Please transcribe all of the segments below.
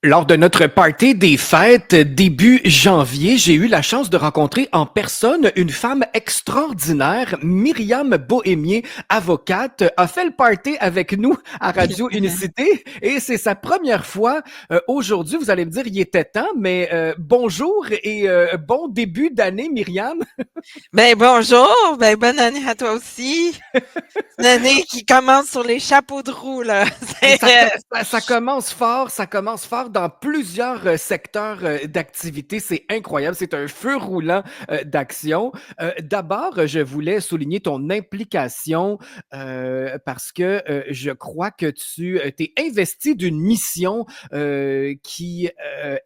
Lors de notre party des fêtes début janvier, j'ai eu la chance de rencontrer en personne une femme extraordinaire. Myriam Bohémier, avocate, a fait le party avec nous à Radio Unicité et c'est sa première fois aujourd'hui. Vous allez me dire, il était temps, mais bonjour et bon début d'année, Myriam. Ben bonjour, ben bonne année à toi aussi. Une année qui commence sur les chapeaux de roue, là. Et C'est, ça commence fort dans plusieurs secteurs d'activité. C'est incroyable, c'est un feu roulant d'action. D'abord, je voulais souligner ton implication parce que je crois que tu t'es investi d'une mission qui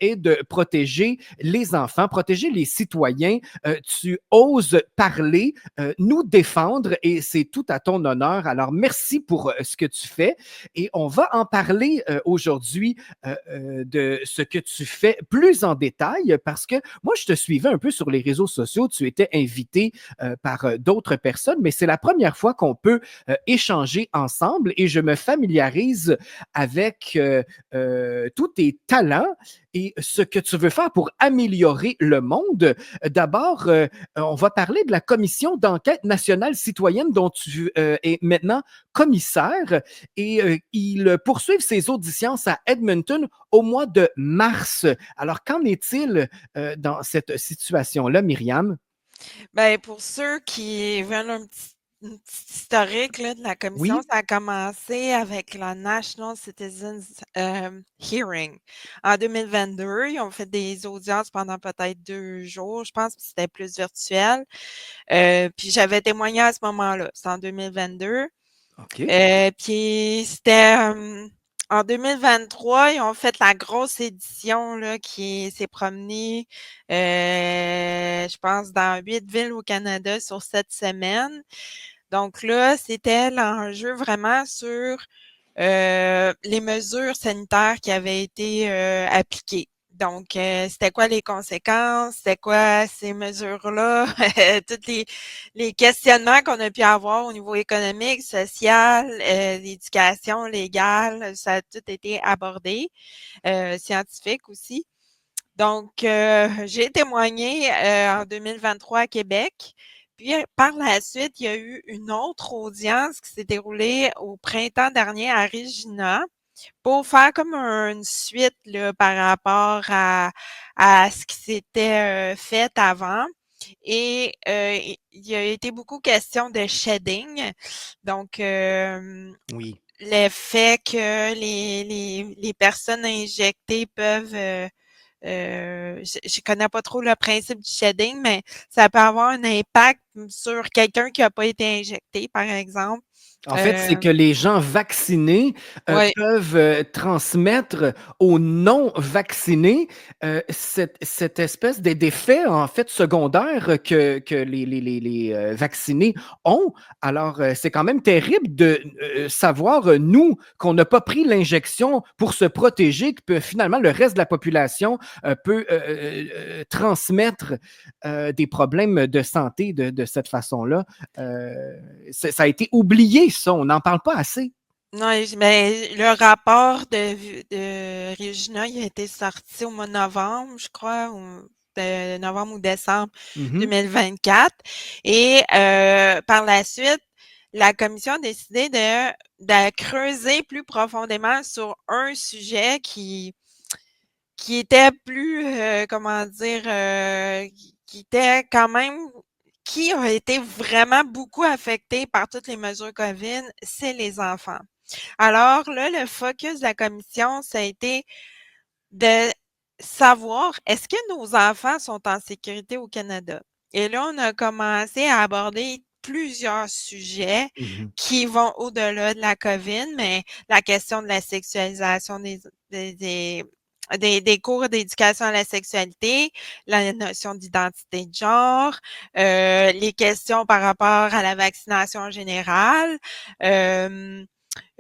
est de protéger les enfants, protéger les citoyens. Tu oses parler, nous défendre et c'est tout à ton honneur. Alors, merci pour ce que tu fais. Et on va en parler aujourd'hui de ce que tu fais plus en détail parce que moi, je te suivais un peu sur les réseaux sociaux. Tu étais invité par d'autres personnes, mais c'est la première fois qu'on peut échanger ensemble et je me familiarise avec tous tes talents et ce que tu veux faire pour améliorer le monde. D'abord, on va parler de la commission d'enquête nationale citoyenne dont tu es maintenant commissaire et ils poursuivent ses auditions à Edmonton au mois de mars. Alors, qu'en est-il dans cette situation-là, Myriam? ben pour ceux qui veulent une petite historique là, de la commission, Oui? ça a commencé avec la National Citizens Hearing. En 2022, ils ont fait des audiences pendant peut-être 2 jours, je pense que c'était plus virtuel. Puis j'avais témoigné à ce moment-là, c'est en 2022. OK. Puis c'était, en 2023, ils ont fait la grosse édition là, qui s'est promenée, je pense dans 8 villes au Canada sur 7 semaines. Donc là, c'était l'enjeu vraiment sur, les mesures sanitaires qui avaient été, appliquées. Donc, c'était quoi les conséquences? C'était quoi ces mesures-là? Toutes les questionnements qu'on a pu avoir au niveau économique, social, d'éducation, légal, ça a tout été abordé, scientifique aussi. Donc, j'ai témoigné, en 2023 à Québec. Puis, par la suite, il y a eu une autre audience qui s'est déroulée au printemps dernier à Regina pour faire comme une suite là, par rapport à ce qui s'était fait avant. Et il y a été beaucoup question de shedding. Donc, Oui. le fait que les personnes injectées peuvent je connais pas trop le principe du shedding, mais ça peut avoir un impact sur quelqu'un qui a pas été injecté, par exemple. En fait, c'est Euh, que les gens vaccinés ouais, peuvent transmettre aux non vaccinés cette espèce d'effet en fait secondaire que les vaccinés ont. Alors, c'est quand même terrible de savoir, nous, qu'on n'a pas pris l'injection pour se protéger, que finalement le reste de la population peut transmettre des problèmes de santé de cette façon-là. Ça a été oublié, ça. On n'en parle pas assez. non, mais le rapport de Regina, il a été sorti au mois de novembre, je crois, ou de novembre ou décembre Mhm. 2024. Et par la suite, la commission a décidé de creuser plus profondément sur un sujet qui était plus, comment dire, qui était quand même qui a été vraiment beaucoup affecté par toutes les mesures COVID, c'est les enfants. Alors là, le focus de la commission, ça a été de savoir est-ce que nos enfants sont en sécurité au Canada? Et là, on a commencé à aborder plusieurs sujets Mhm. qui vont au-delà de la COVID, mais la question de la sexualisation des cours d'éducation à la sexualité, la notion d'identité de genre, les questions par rapport à la vaccination en général, euh,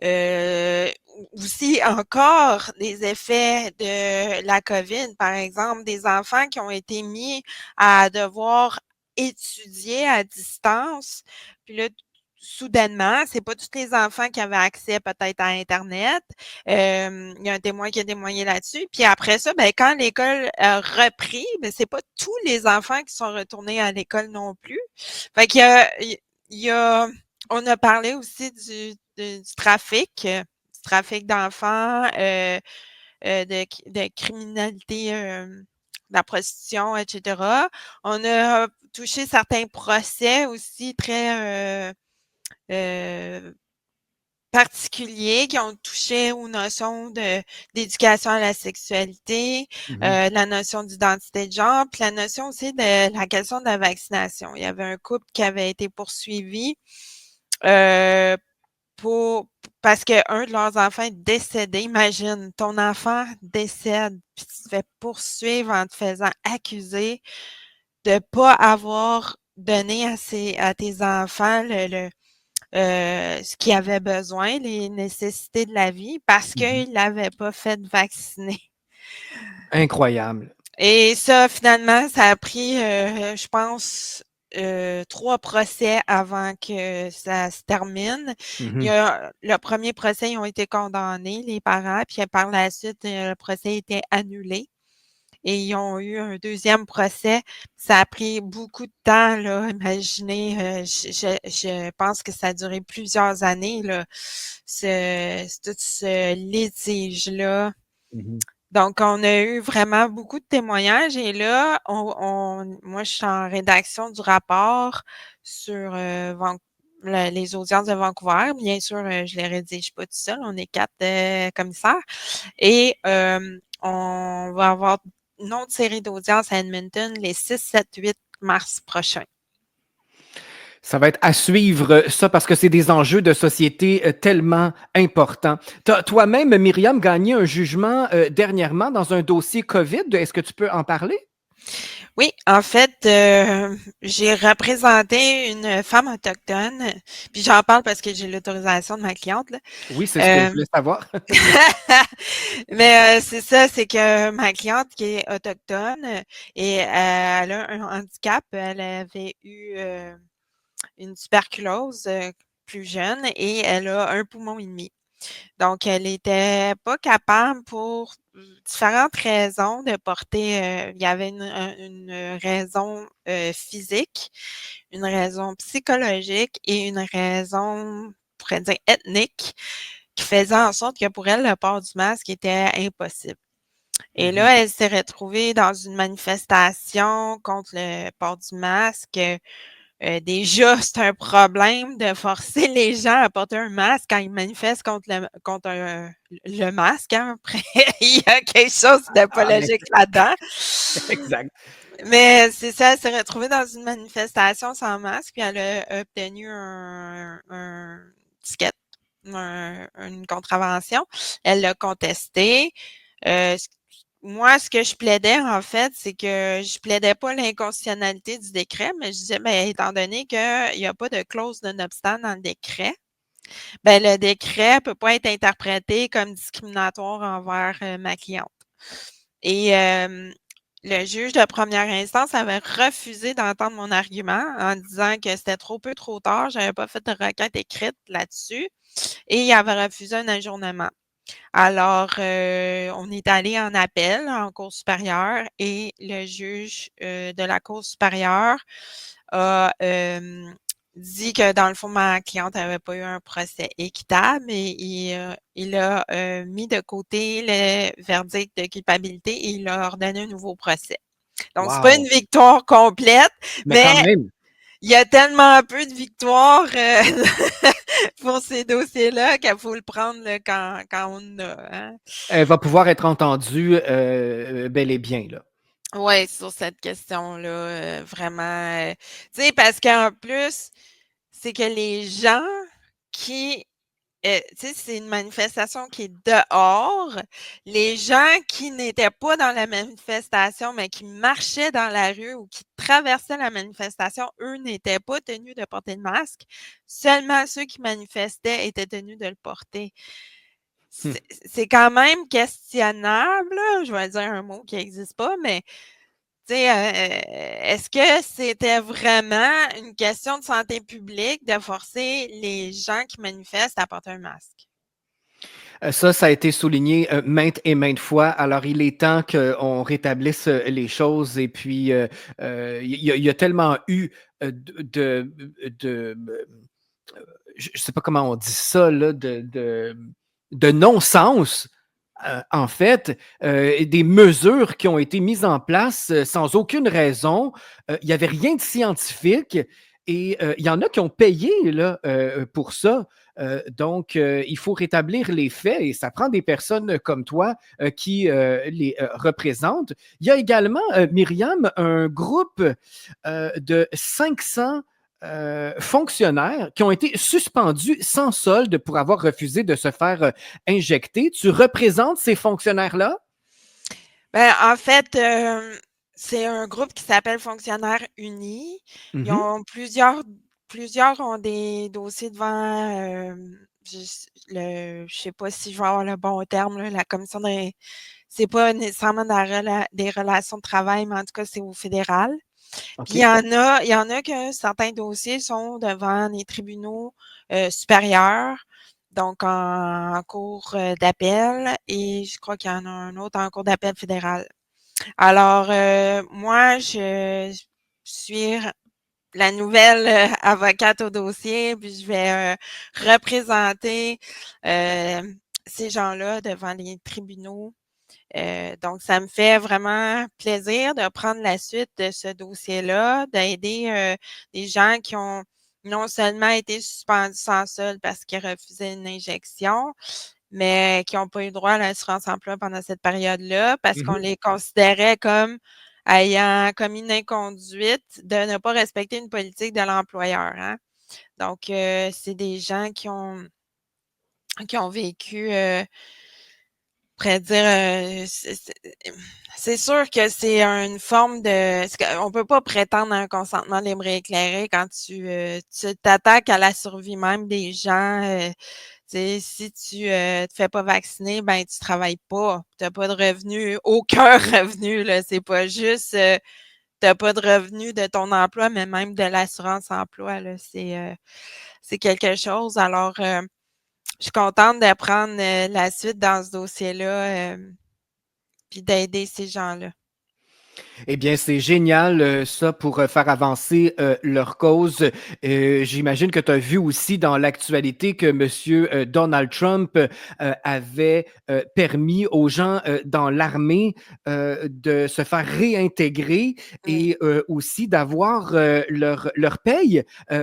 euh, aussi encore des effets de la COVID, par exemple, des enfants qui ont été mis à devoir étudier à distance. Puis là, soudainement. C'est pas tous les enfants qui avaient accès peut-être à Internet. Il y a un témoin qui a témoigné là-dessus. Puis après ça, ben, quand l'école a repris, ben, c'est pas tous les enfants qui sont retournés à l'école non plus. Fait qu'il y a, il y a, on a parlé aussi du trafic d'enfants, de criminalité, de la prostitution, etc. On a touché certains procès aussi très particuliers qui ont touché aux notions d'éducation à la sexualité, Mhm. la notion d'identité de genre, puis la notion aussi de la question de la vaccination. Il y avait un couple qui avait été poursuivi euh, pour parce qu'un de leurs enfants est décédé. Imagine, ton enfant décède, puis tu te fais poursuivre en te faisant accuser de ne pas avoir donné à tes enfants ce qu'ils avaient besoin, les nécessités de la vie, parce Mhm. qu'ils ne l'avaient pas fait vacciner. Incroyable. Et ça, finalement, ça a pris, je pense, 3 procès avant que ça se termine. Mhm. Le premier procès, ils ont été condamnés, les parents, puis par la suite, le procès a été annulé. Et ils ont eu un deuxième procès. Ça a pris beaucoup de temps, là. Imaginez, je pense que ça a duré plusieurs années, là, tout ce litige-là. Mhm. Donc, on a eu vraiment beaucoup de témoignages et là, moi, je suis en rédaction du rapport sur les audiences de Vancouver. Bien sûr, je les rédige pas tout seul. On est 4 commissaires et on va avoir une autre série d'audiences à Edmonton les 6, 7, 8 mars prochains. Ça va être à suivre ça parce que c'est des enjeux de société tellement importants. Tu as toi-même, Myriam, gagné un jugement dernièrement dans un dossier COVID. Est-ce que tu peux en parler? Oui, en fait, j'ai représenté une femme autochtone, puis j'en parle parce que j'ai l'autorisation de ma cliente, là. Oui, c'est ce que je Euh, voulais savoir. mais c'est ça, c'est que ma cliente qui est autochtone et elle a un handicap, elle avait eu une tuberculose plus jeune et elle a un poumon et demi. Donc, elle était pas capable pour différentes raisons de porter, il y avait une raison physique, une raison psychologique et une raison, on pourrait dire, ethnique, qui faisait en sorte que pour elle, le port du masque était impossible. Et Mhm. là, elle s'est retrouvée dans une manifestation contre le port du masque. Déjà, c'est un problème de forcer les gens à porter un masque quand ils manifestent le masque. Hein. Après, il y a quelque chose Ah, mais d'apologique là-dedans. exact. Mais c'est ça, elle s'est retrouvée dans une manifestation sans masque, puis elle a obtenu un ticket, une contravention. Elle l'a contesté. Euh, Moi, ce que je plaidais, en fait, c'est que je plaidais pas l'inconstitutionnalité du décret, mais je disais, ben, étant donné qu'il n'y a pas de clause de non-obstant dans le décret, ben, le décret peut pas être interprété comme discriminatoire envers ma cliente. Et le juge de première instance avait refusé d'entendre mon argument en disant que c'était trop peu, trop tard, j'avais pas fait de requête écrite là-dessus et il avait refusé un ajournement. Alors, on est allé en appel en cour supérieure et le juge de la cour supérieure a dit que dans le fond, ma cliente n'avait pas eu un procès équitable et il a mis de côté le verdict de culpabilité et il a ordonné un nouveau procès. Donc, c'est pas une Wow. victoire complète, Mais mais quand même, il y a tellement peu de victoires pour ces dossiers-là qu'il faut le prendre là, quand on a. Hein? elle va pouvoir être entendue bel et bien, là. Oui, sur cette question-là, vraiment. Tu sais, parce qu'en plus, c'est que les gens qui tu sais, c'est une manifestation qui est dehors. Les gens qui n'étaient pas dans la manifestation, mais qui marchaient dans la rue ou qui traversaient la manifestation, eux n'étaient pas tenus de porter le masque. Seulement ceux qui manifestaient étaient tenus de le porter. Hmm. C'est quand même questionnable, là. Je vais dire un mot qui n'existe pas, mais Tu sais, est-ce que c'était vraiment une question de santé publique de forcer les gens qui manifestent à porter un masque? Ça a été souligné maintes et maintes fois. Alors, il est temps qu'on rétablisse les choses. Et puis, il y a tellement eu de je ne sais pas comment on dit ça, là, de non-sens, en fait, des mesures qui ont été mises en place sans aucune raison. Il n'y avait rien de scientifique et il y en a qui ont payé là, pour ça. Donc, il faut rétablir les faits et ça prend des personnes comme toi qui les représentent. Il y a également, Myriam, un groupe de 500 fonctionnaires qui ont été suspendus sans solde pour avoir refusé de se faire injecter. Tu représentes ces fonctionnaires-là? Ben, en fait, c'est un groupe qui s'appelle Fonctionnaires unis. Ils Mhm. ont plusieurs ont des dossiers devant, je sais pas si je vais avoir le bon terme, là, la commission des c'est pas nécessairement des relations de travail, mais en tout cas, c'est au fédéral. Puis OK. il y en a que certains dossiers sont devant les tribunaux, supérieurs, donc en cour, d'appel et je crois qu'il y en a un autre en cour d'appel fédéral. Alors, moi, je suis la nouvelle avocate au dossier, puis je vais représenter ces gens-là devant les tribunaux. Donc, ça me fait vraiment plaisir de prendre la suite de ce dossier-là, d'aider des gens qui ont non seulement été suspendus sans solde parce qu'ils refusaient une injection, mais qui n'ont pas eu droit à l'assurance emploi pendant cette période-là parce qu'on Mhm. les considérait comme ayant commis une inconduite de ne pas respecter une politique de l'employeur, hein. Donc, c'est des gens qui ont vécu, pourrais dire, c'est sûr que c'est une forme de on peut pas prétendre à un consentement libre et éclairé quand tu t'attaques à la survie même des gens, tu sais, si tu, te fais pas vacciner, ben, tu travailles pas. Tu as pas de revenus, aucun revenu, là. C'est pas juste, tu as pas de revenus de ton emploi, mais même de l'assurance emploi, là. C'est quelque chose. Alors, je suis contente de prendre, la suite dans ce dossier-là, puis d'aider ces gens-là. Eh bien, c'est génial, ça, pour faire avancer leur cause. J'imagine que tu as vu aussi dans l'actualité que M. Donald Trump avait permis aux gens dans l'armée de se faire réintégrer Oui. et aussi d'avoir leur paye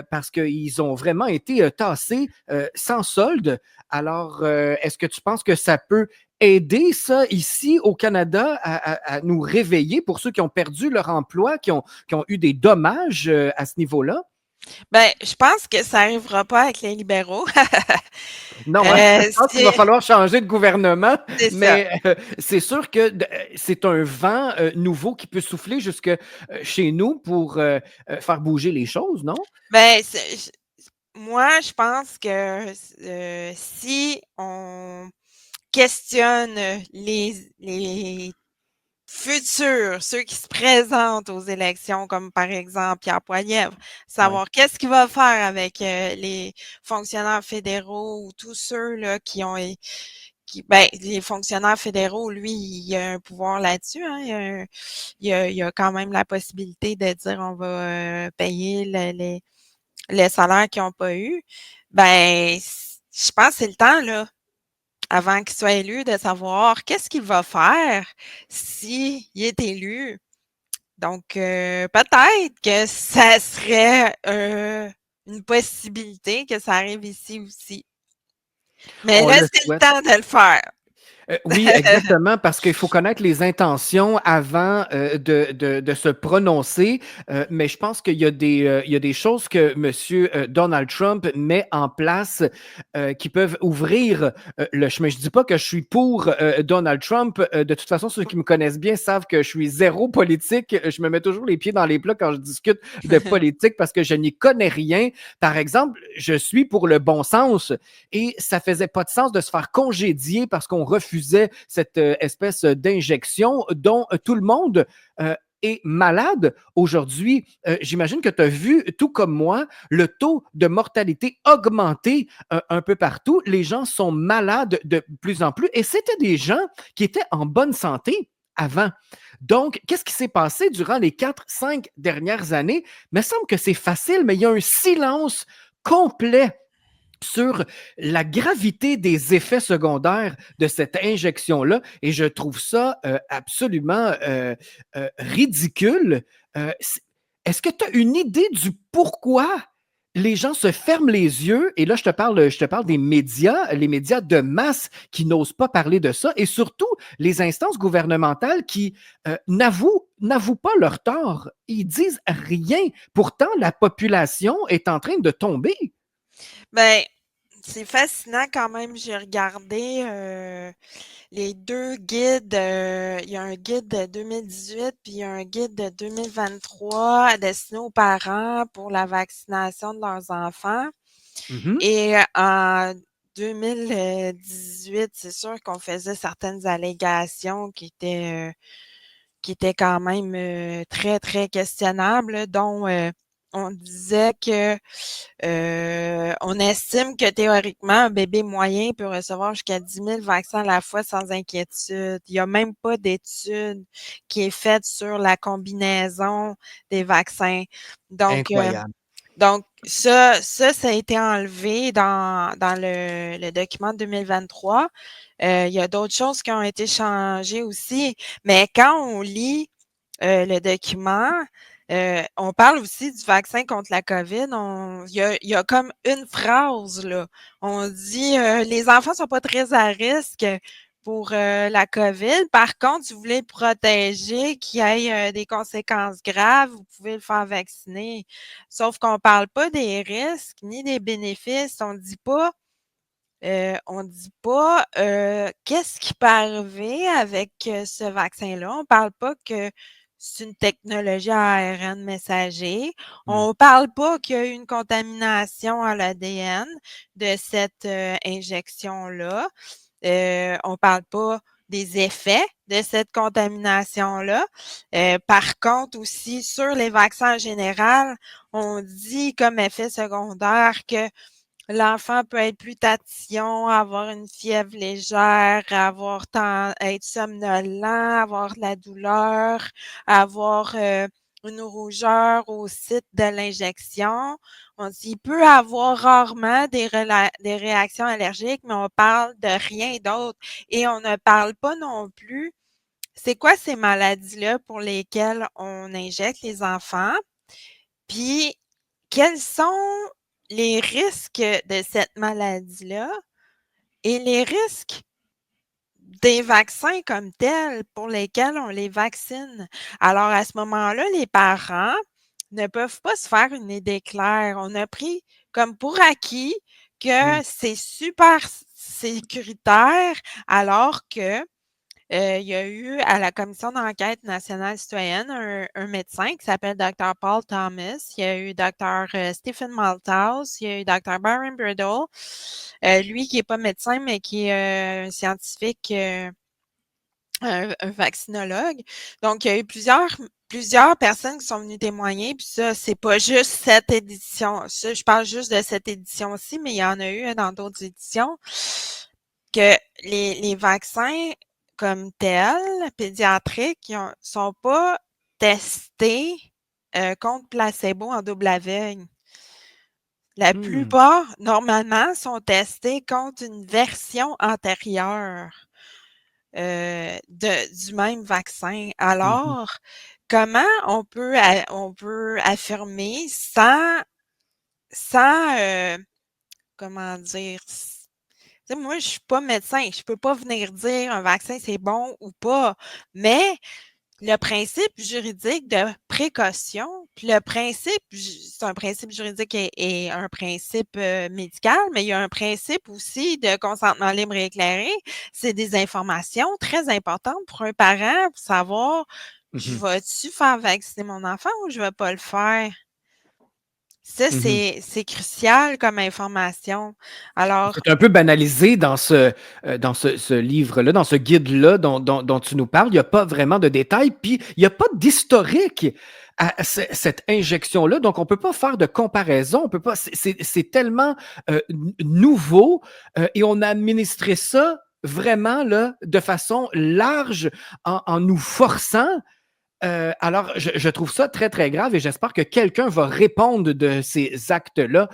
parce qu'ils ont vraiment été tassés sans solde. Alors, est-ce que tu penses que ça peut aider ça ici au Canada à nous réveiller pour ceux qui ont perdu leur emploi, qui ont eu des dommages à ce niveau-là? Ben, je pense que ça arrivera pas avec les libéraux. Non, hein? Je pense qu'il Si va falloir changer de gouvernement, c'est ça. mais c'est sûr que c'est un vent nouveau qui peut souffler jusque chez nous pour faire bouger les choses, non? Ben, moi, je pense que si on questionne les futurs, ceux qui se présentent aux élections, comme par exemple Pierre Poilievre, Ouais. savoir qu'est-ce qu'il va faire avec les fonctionnaires fédéraux ou tous ceux là qui ont ben, les fonctionnaires fédéraux, lui, il a un pouvoir là-dessus, hein. Il a quand même la possibilité de dire on va payer les salaires qu'ils n'ont pas eu. Ben, je pense que c'est le temps, là, avant qu'il soit élu, de savoir qu'est-ce qu'il va faire s'il est élu. Donc, peut-être que ça serait une possibilité que ça arrive ici aussi. Mais On là, le c'est le souhaite. temps de le faire. Oui, exactement, parce qu'il faut connaître les intentions avant de se prononcer. Mais je pense qu'il y a des choses que M. Donald Trump met en place qui peuvent ouvrir le chemin. Je ne dis pas que je suis pour Donald Trump. De toute façon, ceux qui me connaissent bien savent que je suis zéro politique. Je me mets toujours les pieds dans les plats quand je discute de politique parce que je n'y connais rien. Par exemple, je suis pour le bon sens et ça faisait pas de sens de se faire congédier parce qu'on refusait cette espèce d'injection dont tout le monde est malade aujourd'hui. J'imagine que tu as vu, tout comme moi, le taux de mortalité augmenter un peu partout. Les gens sont malades de plus en plus et c'était des gens qui étaient en bonne santé avant. Donc, qu'est-ce qui s'est passé durant les 4, 5 dernières années? Il me semble que c'est facile, mais il y a un silence complet sur la gravité des effets secondaires de cette injection-là et je trouve ça absolument ridicule. Est-ce que tu as une idée du pourquoi les gens se ferment les yeux? Et là, je te parle des médias, les médias de masse qui n'osent pas parler de ça et surtout les instances gouvernementales qui n'avouent pas leur tort. Ils disent rien. Pourtant, la population est en train de tomber. Ben, c'est fascinant quand même. J'ai regardé les deux guides. Il y a un guide de 2018 puis il y a un guide de 2023 destiné aux parents pour la vaccination de leurs enfants. Mhm. Et en 2018, c'est sûr qu'on faisait certaines allégations qui étaient quand même très, très questionnables, dont on disait que on estime que théoriquement, un bébé moyen peut recevoir jusqu'à 10 000 vaccins à la fois sans inquiétude. Il n'y a même pas d'étude qui est faite sur la combinaison des vaccins. Donc, Incroyable. ça a été enlevé dans le document de 2023. Il y a d'autres choses qui ont été changées aussi, mais quand on lit le document, on parle aussi du vaccin contre la COVID. Il y a comme une phrase, là. On dit les enfants sont pas très à risque pour la COVID. Par contre, si vous voulez protéger qu'il y ait des conséquences graves, vous pouvez le faire vacciner. Sauf qu'on parle pas des risques ni des bénéfices. On dit pas qu'est-ce qui peut arriver avec ce vaccin-là. On parle pas que c'est une technologie à ARN messager. Mm. On parle pas qu'il y a eu une contamination à l'ADN de cette injection-là. On parle pas des effets de cette contamination-là. Par contre, aussi, sur les vaccins en général, on dit comme effet secondaire que l'enfant peut être plus tatillon, avoir une fièvre légère, être somnolent, avoir de la douleur, avoir une rougeur au site de l'injection. On dit il peut avoir rarement des réactions allergiques, mais on parle de rien d'autre. Et on ne parle pas non plus, c'est quoi ces maladies-là pour lesquelles on injecte les enfants? Puis, quels sont les risques de cette maladie-là et les risques des vaccins comme tels pour lesquels on les vaccine? Alors, à ce moment-là, les parents ne peuvent pas se faire une idée claire. On a pris comme pour acquis que Mm. c'est super sécuritaire alors que il y a eu à la commission d'enquête nationale citoyenne un médecin qui s'appelle Dr. Paul Thomas. Il y a eu Dr. Stephen Malthouse. Il y a eu Dr. Byron Bridle. Lui qui n'est pas médecin, mais qui est un scientifique, un vaccinologue. Donc, il y a eu plusieurs personnes qui sont venues témoigner. Puis ça, c'est pas juste cette édition. Ça, je parle juste de cette édition-ci, mais il y en a eu dans d'autres éditions que les vaccins comme tels, pédiatriques, sont pas testés contre placebo en double aveugle. La Mm. plupart, normalement, sont testés contre une version antérieure du même vaccin. Mhm. Alors, comment on peut affirmer sans comment dire, tu sais, moi, je suis pas médecin. Je peux pas venir dire un vaccin c'est bon ou pas. Mais le principe juridique de précaution, puis le principe, c'est un principe juridique et un principe médical, mais il y a un principe aussi de consentement libre et éclairé. C'est des informations très importantes pour un parent pour savoir, je Mhm. vais-tu faire vacciner mon enfant ou je vais pas le faire? Ça, Mmh. c'est crucial comme information. Alors, C'est un peu banalisé dans ce livre-là, dans ce guide-là dont tu nous parles. Il y a pas vraiment de détails, puis il y a pas d'historique à cette injection-là, donc on peut pas faire de comparaison, on peut pas c'est tellement, nouveau, et on a administré ça vraiment là, de façon large en nous forçant. Alors, je trouve ça très, très grave et j'espère que quelqu'un va répondre de ces actes-là,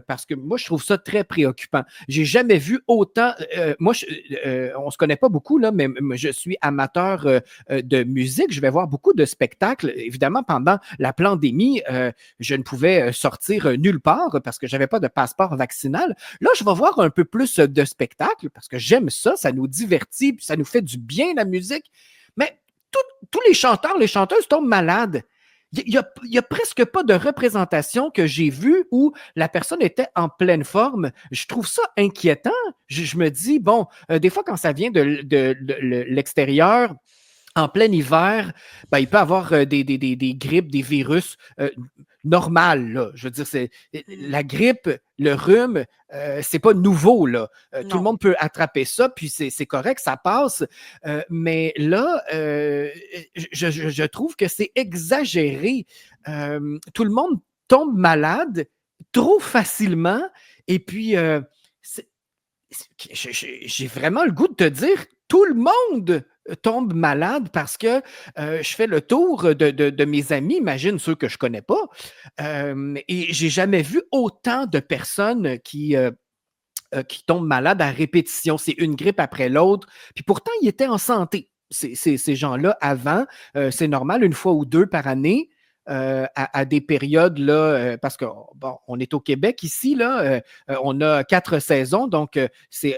parce que moi, je trouve ça très préoccupant. J'ai jamais vu autant. Moi, on se connaît pas beaucoup, là, mais je suis amateur de musique. Je vais voir beaucoup de spectacles. Évidemment, pendant la pandémie, je ne pouvais sortir nulle part parce que j'avais pas de passeport vaccinal. Là, je vais voir un peu plus de spectacles parce que j'aime ça. Ça nous divertit, puis ça nous fait du bien, la musique. Mais tous les chanteurs, les chanteuses tombent malades. Il y a presque pas de représentation que j'ai vue où la personne était en pleine forme. Je trouve ça inquiétant. Je me dis, bon, des fois, quand ça vient de l'extérieur, en plein hiver, ben, il peut avoir des grippes, des virus normales. Là. Je veux dire, la grippe, le rhume, c'est pas nouveau. Là. Tout le non. monde peut attraper ça, puis c'est correct, ça passe. Mais là, je trouve que c'est exagéré. Tout le monde tombe malade trop facilement. Et puis, j'ai vraiment le goût de te dire, tout le monde tombe malade parce que je fais le tour de mes amis, imagine ceux que je connais pas, et j'ai jamais vu autant de personnes qui tombent malades à répétition. C'est une grippe après l'autre. Puis pourtant, ils étaient en santé. Ces gens-là, avant, c'est normal, une fois ou deux par année, à des périodes, là, parce qu'on bon, on est au Québec ici, là, on a 4 saisons, donc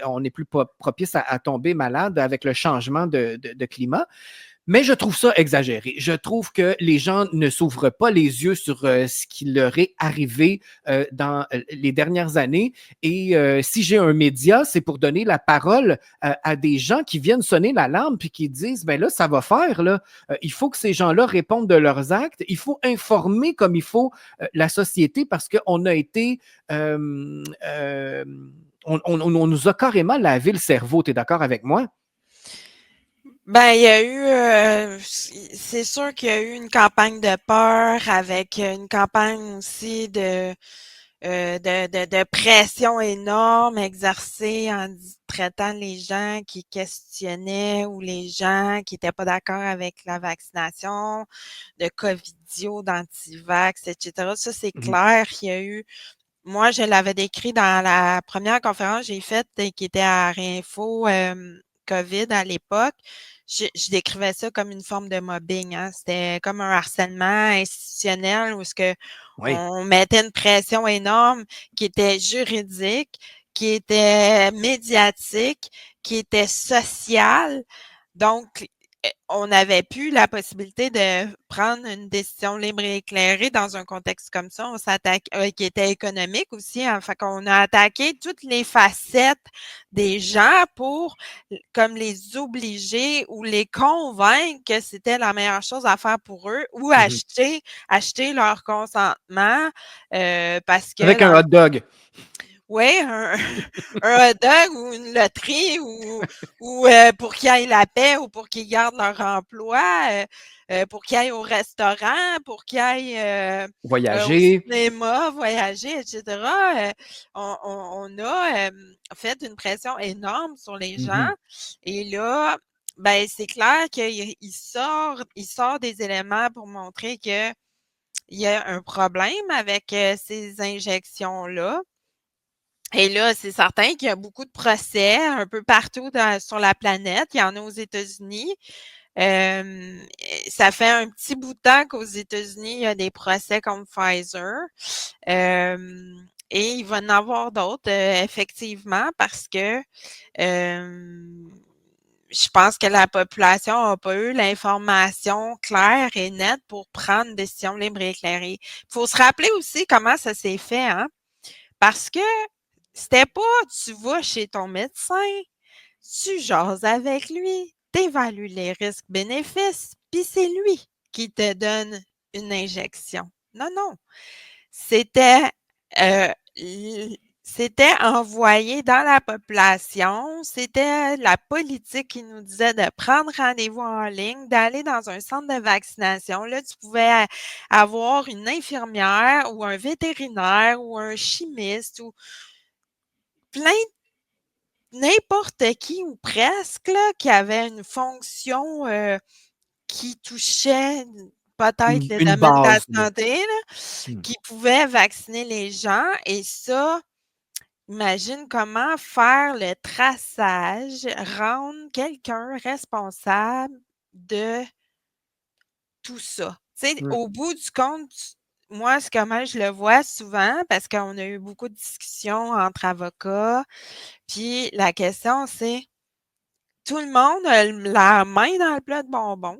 on est plus propice à tomber malade avec le changement de climat. Mais je trouve ça exagéré. Je trouve que les gens ne s'ouvrent pas les yeux sur ce qui leur est arrivé dans les dernières années. Et si j'ai un média, c'est pour donner la parole à des gens qui viennent sonner l'alarme puis qui disent, ben là, ça va faire. Là. Il faut que ces gens-là répondent de leurs actes. Il faut informer comme il faut la société parce qu'on a été... on nous a carrément lavé le cerveau. Tu es d'accord avec moi? Ben, il y a eu, c'est sûr qu'il y a eu une campagne de peur avec une campagne aussi de pression énorme exercée en traitant les gens qui questionnaient ou les gens qui n'étaient pas d'accord avec la vaccination, de Covidio, d'antivax, etc. Ça, c'est Mhm. clair qu'il y a eu. Moi, je l'avais décrit dans la première conférence que j'ai faite, qui était à Réinfo COVID à l'époque. Je décrivais ça comme une forme de mobbing. Hein. C'était comme un harcèlement institutionnel où ce que Oui. on mettait une pression énorme qui était juridique, qui était médiatique, qui était sociale. Donc, on n'avait plus la possibilité de prendre une décision libre et éclairée dans un contexte comme ça. On s'attaque, qui était économique aussi. Hein, fait qu'on a attaqué toutes les facettes des gens pour comme les obliger ou les convaincre que c'était la meilleure chose à faire pour eux ou Mhm. acheter leur consentement parce que Avec un dans le hot dog. oui, un hot dog ou une loterie ou pour qu'ils aillent la paix ou pour qu'ils gardent leur emploi, pour qu'ils aillent au restaurant, pour qu'ils aillent au Voyager. cinéma, voyager, etc. On a fait une pression énorme sur les gens. Mhm. Et là, ben c'est clair il sort des éléments pour montrer que il y a un problème avec ces injections-là. Et là, c'est certain qu'il y a beaucoup de procès un peu partout sur la planète. Il y en a aux États-Unis. Ça fait un petit bout de temps qu'aux États-Unis, il y a des procès contre Pfizer. Et il va y en avoir d'autres, effectivement, parce que je pense que la population n'a pas eu l'information claire et nette pour prendre une décision libre et éclairée. Il faut se rappeler aussi comment ça s'est fait, hein? Parce que c'était pas tu vas chez ton médecin, tu jases avec lui, tu évalues les risques-bénéfices, puis c'est lui qui te donne une injection. Non, non. euh, c'était envoyé dans la population, c'était la politique qui nous disait de prendre rendez-vous en ligne, d'aller dans un centre de vaccination. Là, tu pouvais avoir une infirmière ou un vétérinaire ou un chimiste ou plein n'importe qui ou presque là, qui avait une fonction qui touchait peut-être le Une domaine de la base, là. santé, là, Mmh. qui pouvait vacciner les gens. Et ça, imagine comment faire le traçage, rendre quelqu'un responsable de tout ça. Tu sais, Ouais. au bout du compte, moi, c'est comment je le vois souvent, parce qu'on a eu beaucoup de discussions entre avocats, puis la question, c'est tout le monde a la main dans le plat de bonbons,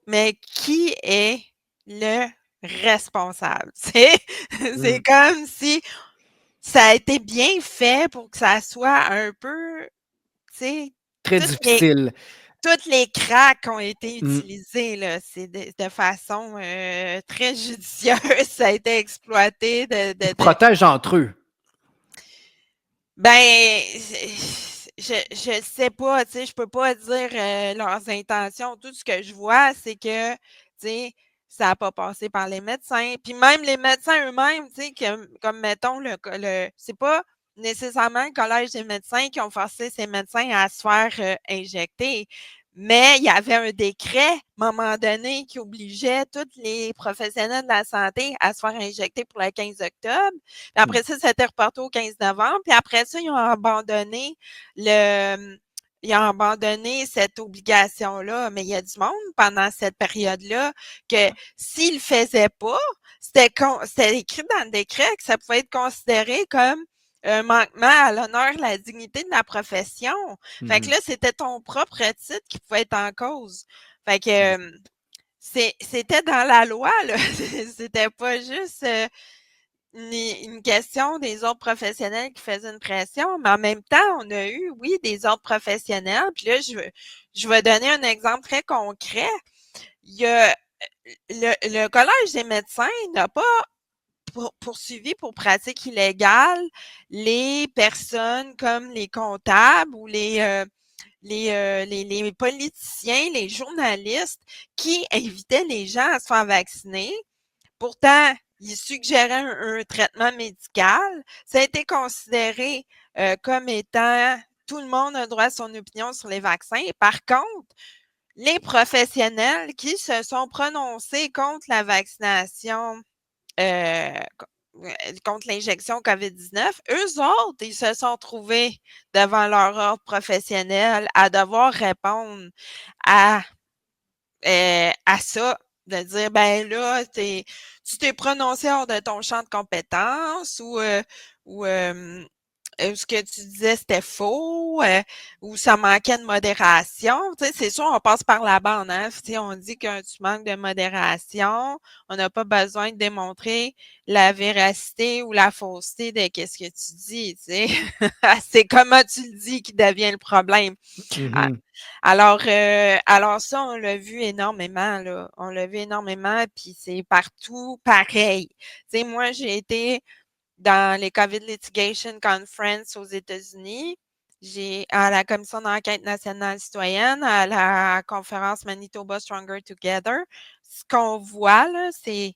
mais qui est le responsable? C'est Mmh. comme si ça a été bien fait pour que ça soit un peu, tu sais, Très toutes les difficile. toutes les cracks ont été Mmh. utilisées, là. C'est de façon, très judicieuse, ça a été exploité Ils se de protègent entre eux. ben, je sais pas, tu sais, je peux pas dire, leurs intentions. Tout ce que je vois, c'est que, tu sais, ça a pas passé par les médecins. Puis même les médecins eux-mêmes, tu sais, comme mettons c'est pas nécessairement le collège des médecins qui ont forcé ces médecins à se faire, injecter. Mais il y avait un décret, à un moment donné, qui obligeait tous les professionnels de la santé à se faire injecter pour le 15 octobre. Puis Mmh. après ça a été reporté au 15 novembre. Puis après ça, ils ont abandonné cette obligation-là. Mais il y a du monde pendant cette période-là que s'ils le faisaient pas, c'était écrit dans le décret que ça pouvait être considéré comme un manquement à l'honneur, la dignité de la profession. Fait que Mmh. là, c'était ton propre titre qui pouvait être en cause. Fait que Mmh. c'était dans la loi, là. C'était pas juste une question des ordres professionnels qui faisaient une pression, mais en même temps, on a eu, oui, des ordres professionnels. Puis là, je vais donner un exemple très concret. Il y a le Collège des médecins n'a pas poursuivi pour pratique illégale les personnes comme les comptables ou les politiciens, les journalistes qui invitaient les gens à se faire vacciner. Pourtant, il suggérait un traitement médical. Ça a été considéré comme étant tout le monde a droit à son opinion sur les vaccins. Et par contre, les professionnels qui se sont prononcés contre la vaccination, euh, contre l'injection COVID-19, eux autres, ils se sont trouvés devant leur ordre professionnel à devoir répondre à à ça, de dire, ben là, tu t'es prononcé hors de ton champ de compétences ou ce que tu disais, c'était faux, ou ça manquait de modération. Tu sais, c'est sûr, on passe par la bande, hein. Tu sais, on dit que tu manques de modération, on n'a pas besoin de démontrer la véracité ou la fausseté de qu'est-ce que tu dis, tu sais. C'est comment tu le dis qui devient le problème. Ah, Mmh. alors ça, on l'a vu énormément, là. On l'a vu énormément, puis c'est partout pareil. Tu sais, moi, j'ai été dans les COVID Litigation Conference aux États-Unis. J'ai à la Commission d'enquête nationale citoyenne, à la conférence Manitoba Stronger Together. Ce qu'on voit, là, c'est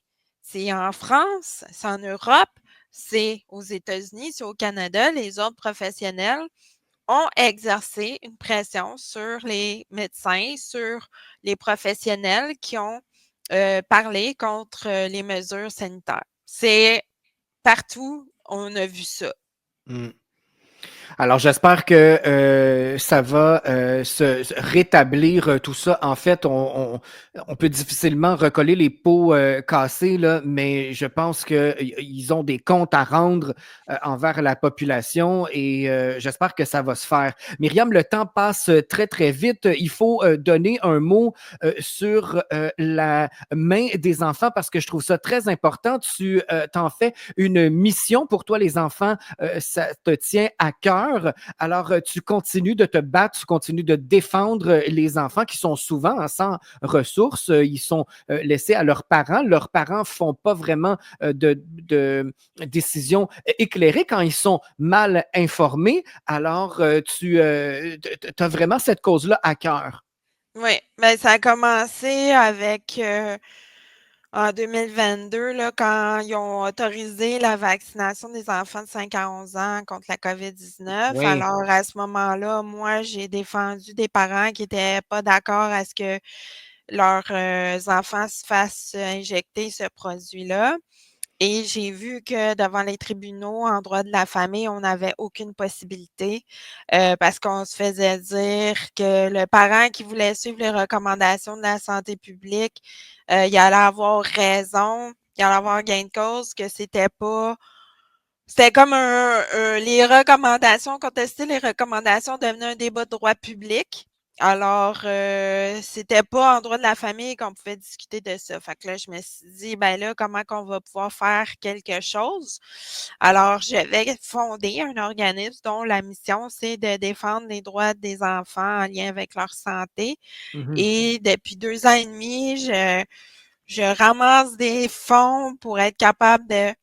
en France, c'est en Europe, c'est aux États-Unis, c'est au Canada, les autres professionnels ont exercé une pression sur les médecins, sur les professionnels qui ont parlé contre les mesures sanitaires. C'est partout, on a vu ça. Mmh. Alors, j'espère que ça va se rétablir tout ça. En fait, on peut difficilement recoller les pots cassés, là, mais je pense qu'ils ont des comptes à rendre envers la population et j'espère que ça va se faire. Myriam, le temps passe très, très vite. Il faut donner un mot sur la main des enfants parce que je trouve ça très important. Tu t'en fais une mission pour toi, les enfants. Ça te tient à cœur. cœur. Alors, tu continues de te battre, tu continues de défendre les enfants qui sont souvent sans ressources. Ils sont laissés à leurs parents. Leurs parents font pas vraiment de décisions éclairées quand ils sont mal informés. Alors, tu as vraiment cette cause-là à cœur. Oui, ben, ça a commencé avec en 2022, là, quand ils ont autorisé la vaccination des enfants de 5 à 11 ans contre la COVID-19. Oui. Alors, à ce moment-là, moi, j'ai défendu des parents qui étaient pas d'accord à ce que leurs enfants se fassent injecter ce produit-là. Et j'ai vu que devant les tribunaux en droit de la famille, on n'avait aucune possibilité parce qu'on se faisait dire que le parent qui voulait suivre les recommandations de la santé publique, il allait avoir raison, il allait avoir gain de cause, que c'était comme les recommandations, contester les recommandations devenait un débat de droit public. Alors, c'était pas en droit de la famille qu'on pouvait discuter de ça. Fait que là, je me suis dit, ben là, comment qu'on va pouvoir faire quelque chose? Alors, je vais fonder un organisme dont la mission, c'est de défendre les droits des enfants en lien avec leur santé. Mhm. Et depuis 2 ans et demi, je ramasse des fonds pour être capable de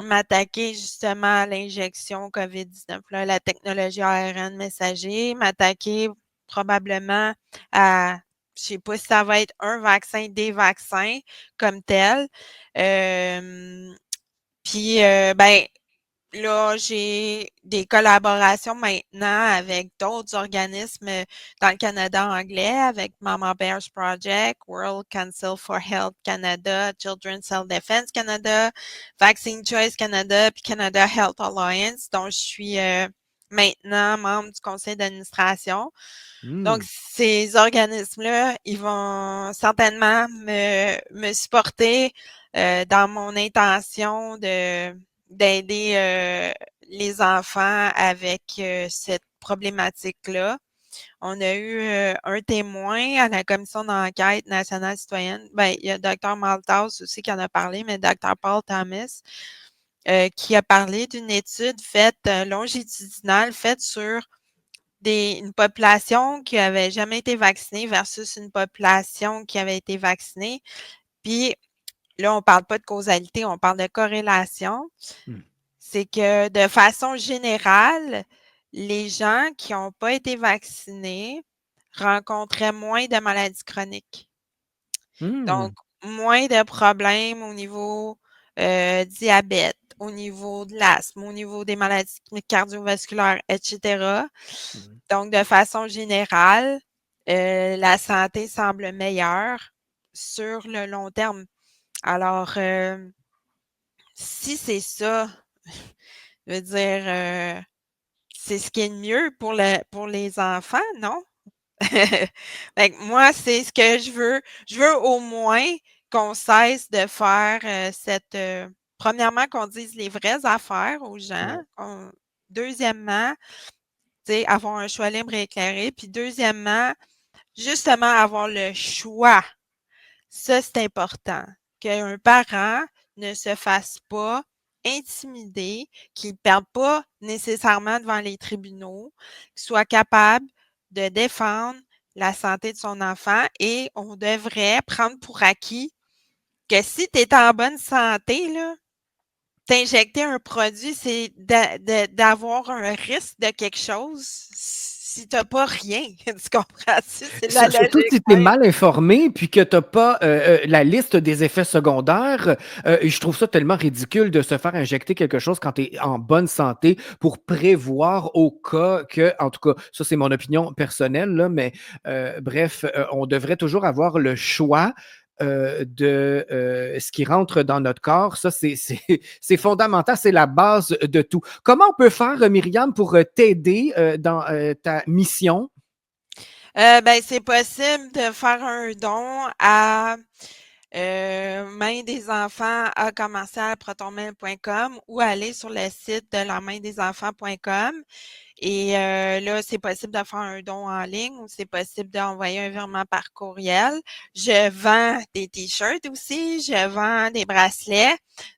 m'attaquer justement à l'injection COVID-19, là, la technologie ARN messager, m'attaquer probablement à, je sais pas si ça va être un vaccin, des vaccins comme tel. Puis, ben, là, j'ai des collaborations maintenant avec d'autres organismes dans le Canada anglais, avec Mama Bears Project, World Council for Health Canada, Children's Self Defense Canada, Vaccine Choice Canada, puis Canada Health Alliance, dont je suis maintenant membre du conseil d'administration. Donc, Mm. ces organismes-là, ils vont certainement me supporter dans mon intention d'aider les enfants avec cette problématique-là. On a eu un témoin à la commission d'enquête nationale citoyenne. Ben, il y a Dr. Malthouse aussi qui en a parlé, mais Dr. Paul Thomas, qui a parlé d'une étude faite longitudinale, faite sur une population qui avait jamais été vaccinée versus une population qui avait été vaccinée. Puis là, on parle pas de causalité, on parle de corrélation. Mm. C'est que de façon générale, les gens qui n'ont pas été vaccinés rencontraient moins de maladies chroniques. Donc, Mm. moins de problèmes au niveau diabète, au niveau de l'asthme, au niveau des maladies cardiovasculaires, etc. Mm. Donc, de façon générale, la santé semble meilleure sur le long terme. Alors, si c'est ça, je veux dire, c'est ce qui est le mieux pour les enfants, non? Fait que moi, c'est ce que je veux. Je veux au moins qu'on cesse de faire premièrement, qu'on dise les vraies affaires aux gens. Ouais. Deuxièmement, tu sais, avoir un choix libre et éclairé. Puis deuxièmement, justement, avoir le choix. Ça, c'est important. Qu'un parent ne se fasse pas intimider, qu'il ne perde pas nécessairement devant les tribunaux, qu'il soit capable de défendre la santé de son enfant et on devrait prendre pour acquis que si tu es en bonne santé, là, t'injecter un produit, c'est d'avoir un risque de quelque chose si t'as pas rien. Tu comprends-tu? C'est la Surtout logique si tu es même. mal informé puis que tu n'as pas la liste des effets secondaires, je trouve ça tellement ridicule de se faire injecter quelque chose quand tu es en bonne santé pour prévoir au cas que, en tout cas, ça c'est mon opinion personnelle, là, mais bref, on devrait toujours avoir le choix de ce qui rentre dans notre corps. Ça, c'est fondamental, c'est la base de tout. Comment on peut faire, Myriam, pour t'aider dans ta mission? Ben, c'est possible de faire un don à main des enfants à commercial protonmail.com ou aller sur le site de la main des enfants.com Et là, c'est possible de faire un don en ligne ou c'est possible d'envoyer un virement par courriel. Je vends des t-shirts aussi, je vends des bracelets,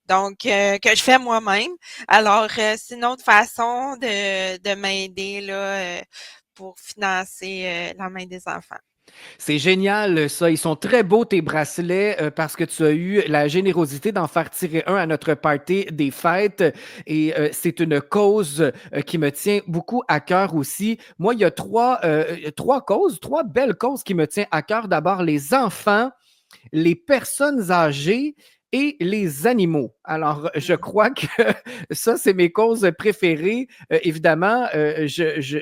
donc que je fais moi-même. Alors, c'est une autre façon de m'aider là pour financer la main des enfants. C'est génial, ça. Ils sont très beaux, tes bracelets, parce que tu as eu la générosité d'en faire tirer un à notre party des fêtes. Et c'est une cause qui me tient beaucoup à cœur aussi. Moi, il y a trois causes, trois belles causes qui me tiennent à cœur. D'abord, les enfants, les personnes âgées et les animaux. Alors, je Mhm. crois que ça, c'est mes causes préférées. Évidemment,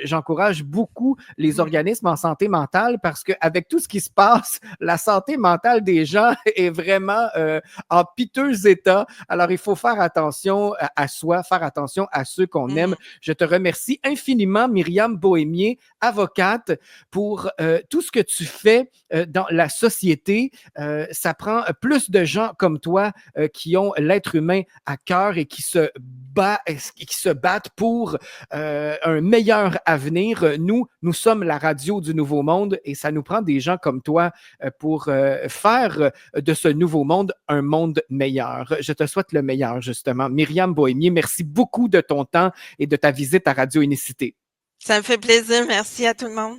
j'encourage beaucoup les Mhm. organismes en santé mentale parce qu'avec tout ce qui se passe, la santé mentale des gens est vraiment en piteux état. Alors, il faut faire attention à soi, faire attention à ceux qu'on aime. Mhm. Je te remercie infiniment, Myriam Bohémier, avocate, pour tout ce que tu fais dans la société. Ça prend plus de gens comme toi qui ont l'être humain à cœur et qui se battent pour un meilleur avenir. Nous sommes la radio du Nouveau Monde et ça nous prend des gens comme toi pour faire de ce nouveau monde un monde meilleur. Je te souhaite le meilleur, justement. Myriam Bohémier, merci beaucoup de ton temps et de ta visite à Radio Unicité. Ça me fait plaisir. Merci à tout le monde.